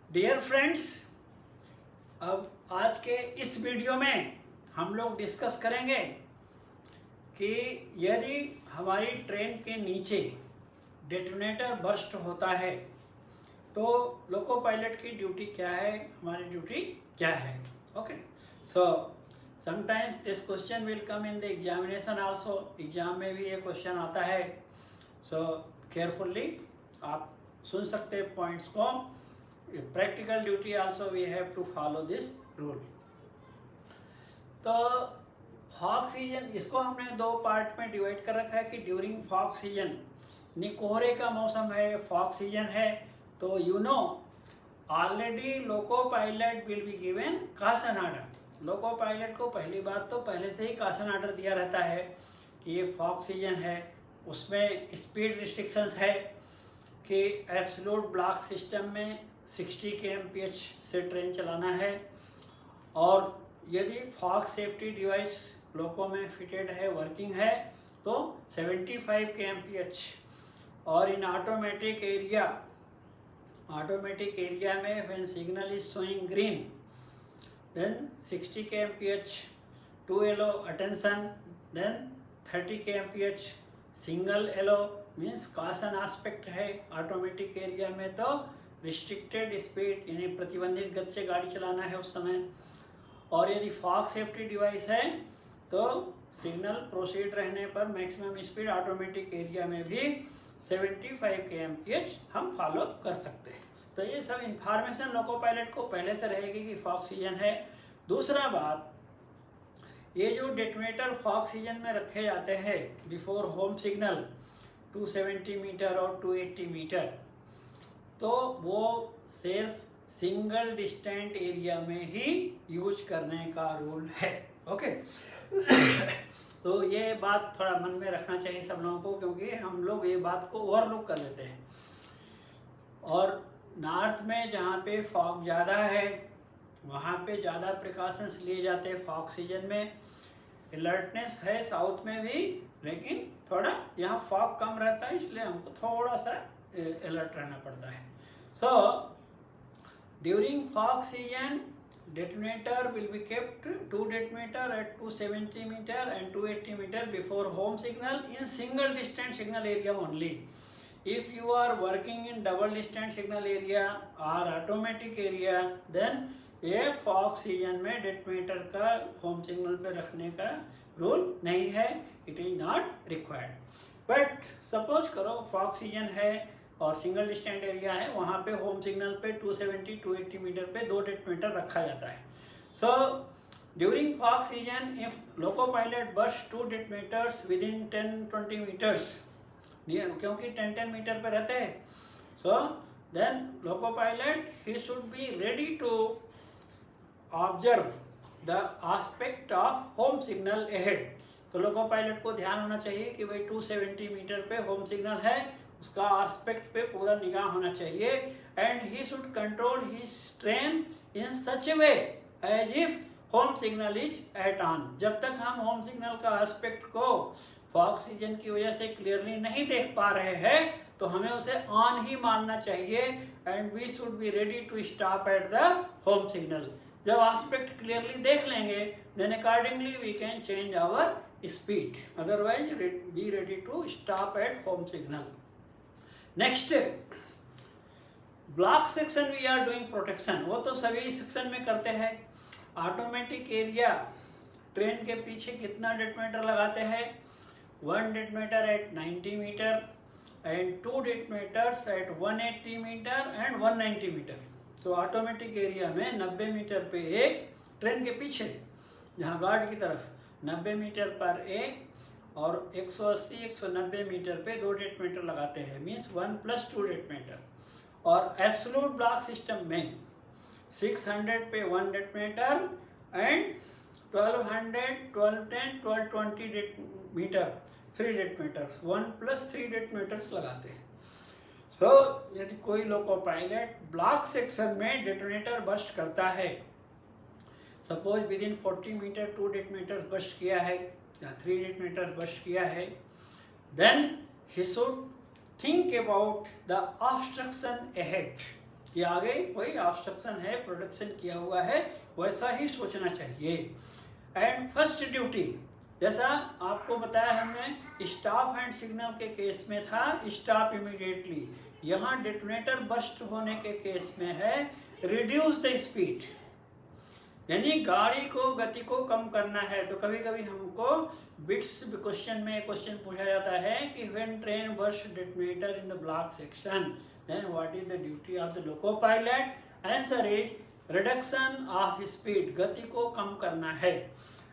Dear friends, अब आज के इस वीडियो में हम लोग डिस्कस करेंगे कि यदि हमारी ट्रेन के नीचे डेटोनेटर बर्स्ट होता है तो लोको पायलट की ड्यूटी क्या है, हमारी ड्यूटी क्या है। Okay, so sometimes this question will come in the examination also. Exam में भी ये क्वेश्चन आता है, सो केयरफुली आप सुन सकते हैं पॉइंट्स को। Practical duty also we have to follow this rule. तो फॉग सीजन, इसको हमने दो पार्ट में डिवाइड कर रखा है कि ड्यूरिंग फॉग सीजन, कोहरे का मौसम है, फॉग सीजन है, तो you know already loco pilot will be given caution order. Loco pilot को पहली बात तो पहले से ही कासन आर्डर दिया रहता है कि ये फॉग सीजन है, उसमें स्पीड रिस्ट्रिक्शंस है कि एब्सोल्यूट ब्लॉक सिस्टम में 60 kmph से ट्रेन चलाना है, और यदि फॉग सेफ्टी डिवाइस लोको में फिटेड है, वर्किंग है, तो 75 kmph। और इन ऑटोमेटिक एरिया में when signal is showing green then 60 kmph, 2 yellow attention, then 30 kmph single yellow means caution aspect है। ऑटोमेटिक एरिया में तो रिस्ट्रिक्टेड स्पीड यानी प्रतिबंधित गति से गाड़ी चलाना है उस समय। और यदि फॉग सेफ्टी डिवाइस है तो सिग्नल प्रोसीड रहने पर मैक्सिमम स्पीड ऑटोमेटिक एरिया में भी 75 kmph हम फॉलो कर सकते हैं। तो ये सब इंफॉर्मेशन लोको पायलट को पहले से रहेगी कि फॉग सीजन है। दूसरा बात, ये जो डेटोनेटर फॉग सीजन में रखे जाते हैं बिफोर होम सिग्नल 270 मीटर और 280 मीटर, तो वो सिर्फ सिंगल डिस्टेंट एरिया में ही यूज करने का रूल है। ओके तो ये बात थोड़ा मन में रखना चाहिए सब लोगों को, क्योंकि हम लोग ये बात को ओवरलुक कर लेते हैं। और नॉर्थ में जहाँ पे फॉग ज़्यादा है वहाँ पे ज़्यादा प्रिकॉशंस लिए जाते हैं फॉग सीजन में। अलर्टनेस है साउथ में भी, लेकिन थोड़ा यहाँ फॉग कम रहता है, इसलिए हमको थोड़ा सा अलर्ट रहना पड़ता है। So during fog season detonator will be kept, 2 detonator at 270 meter and 280 meter before home signal in single distance signal area only. If you are working in double distance signal area or automatic area, then ये fog season में detonator का home signal पे रखने का rule नहीं है, it is not required. But suppose करो fog season है और सिंगल डिस्टेंट एरिया है, वहाँ पे होम सिग्नल पे 270-280 मीटर पे 2 डेटोनेटर रखा जाता है। So during fog season if loco pilot burst 2 detonators within 10-20 metres, क्योंकि 10-10 मीटर पे रहते हैं, so then loco pilot he should be ready to observe the aspect of home signal ahead. तो loco pilot को ध्यान होना चाहिए कि भाई 270 मीटर पे होम सिग्नल है, उसका एस्पेक्ट पे पूरा निगाह होना चाहिए। And he should control his train in such a way as if home signal is at on. जब तक हम होम सिग्नल का एस्पेक्ट को फॉग सीजन की वजह से क्लियरली नहीं देख पा रहे हैं तो हमें उसे ऑन ही मानना चाहिए, and we should be ready to stop at the home signal. जब एस्पेक्ट क्लियरली देख लेंगे then accordingly we can change our speed, otherwise be ready to stop at home signal. Next, block section we are doing protection, वो तो सभी section में करते हैं। Automatic area train के पीछे कितना डेटोनेटर लगाते हैं? 1 detonator at 90 metre and 2 detonators at 180 metre and 190 metre. तो ऑटोमेटिक एरिया में 90 मीटर पे एक, ट्रेन के पीछे जहाँ गार्ड की तरफ 90 मीटर पर एक, और 180-190 मीटर पे 2 डेटोनेटर लगाते हैं, मीन्स 1 + 2 डेटोनेटर। और एब्सोल्यूट ब्लॉक सिस्टम में 600 पे 1 detonator and 1200, 1210, 1220 metre 3 detonators, 1 + 3 detonators लगाते हैं। सो यदि कोई लोको पायलट ब्लॉक सेक्शन में डेटोनेटर बर्स्ट करता है, suppose within 40 metre 2 detonator burst किया है या 3 डेटोनेटर बर्स्ट किया है, then he should think about the obstruction ahead. कि आगे कोई ऑब्स्ट्रक्शन है, प्रोडक्शन किया हुआ है, वैसा ही सोचना चाहिए। एंड फर्स्ट ड्यूटी, जैसा आपको बताया हमने स्टॉप हैंड सिग्नल के केस में था स्टॉप इमीडिएटली, यहाँ डिटोनेटर बस्ट होने के केस में है रिड्यूस द स्पीड, यानी गाड़ी को गति को कम करना है। तो कभी कभी हमको बिट्स क्वेश्चन में क्वेश्चन पूछा जाता है कि when train burst detonator in the block section then what is the duty of the loco pilot? Answer is reduction of speed, गति को कम करना है।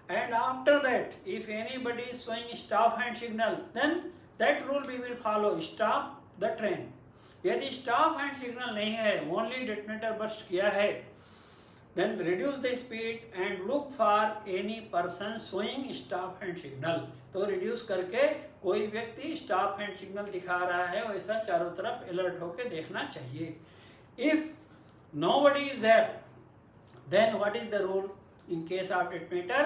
And after that if anybody is showing stop hand signal then that rule we will follow, stop the train. यदि stop hand signal नहीं है, only detonator burst किया है, then reduce the speed and look for any person showing stop hand signal। तो reduce करके कोई व्यक्ति stop hand signal दिखा रहा है वैसा चारों तरफ alert होके देखना चाहिए। If nobody is there, then what is the rule in case of detonator?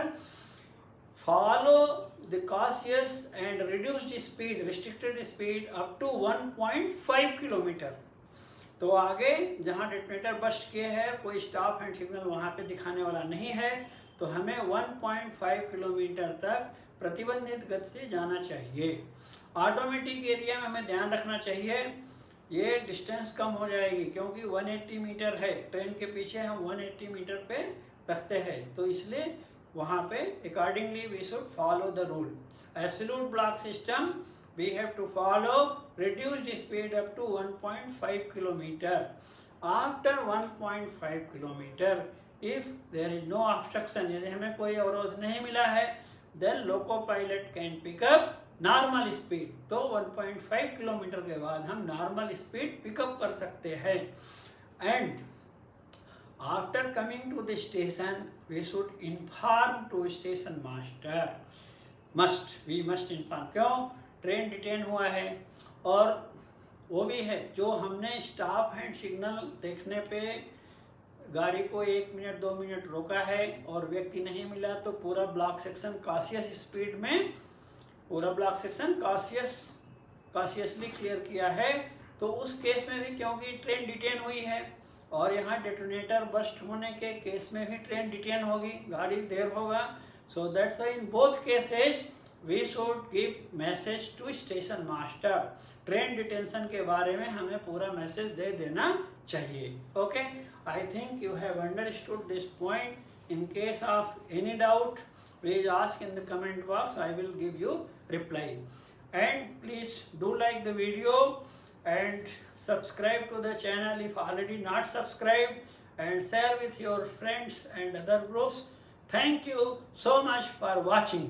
Follow the cautious and reduced speed, restricted speed up to 1.5 kilometre. तो आगे जहाँ डिटोनेटर बस्ट किए है कोई स्टॉप हैंड सिग्नल वहाँ पे दिखाने वाला नहीं है, तो हमें 1.5 किलोमीटर तक प्रतिबंधित गति से जाना चाहिए। ऑटोमेटिक एरिया में हमें ध्यान रखना चाहिए, ये डिस्टेंस कम हो जाएगी क्योंकि 180 मीटर है, ट्रेन के पीछे हम 180 मीटर पे रखते हैं, तो इसलिए वहाँ पे accordingly we should follow the rule. Absolute block system we have to follow reduced speed up to 1.5 kilometer। After 1.5 kilometer if there is no obstruction, यदि हमें कोई अवरोध नहीं मिला है, then loco pilot can pick up normal speed। तो 1.5 kilometre के बाद हम नॉर्मल स्पीड पिकअप कर सकते हैं। And after coming to the station we should inform to station master, we must inform. क्यों? ट्रेन डिटेन हुआ है और वो भी है जो हमने स्टॉप हैंड सिग्नल देखने पे गाड़ी को 1 मिनट 2 मिनट रोका है और व्यक्ति नहीं मिला, तो पूरा ब्लॉक सेक्शन कॉशियस स्पीड में पूरा ब्लॉक सेक्शन कॉशियसली क्लियर किया है। तो उस केस में भी क्योंकि ट्रेन डिटेन हुई है और यहाँ डेटोनेटर बस्ट होने के केस में भी ट्रेन डिटेन होगी, गाड़ी देर होगा, so that's why in both cases we should give message to station master। Train detention के बारे में हमें पूरा मैसेज दे देना चाहिए। Okay, I think you have understood this point. In case of any doubt please ask in the comment box, I will give you reply. And please do like the video and subscribe to the channel if already not subscribed, and share with your friends and other groups। Thank you so much for watching।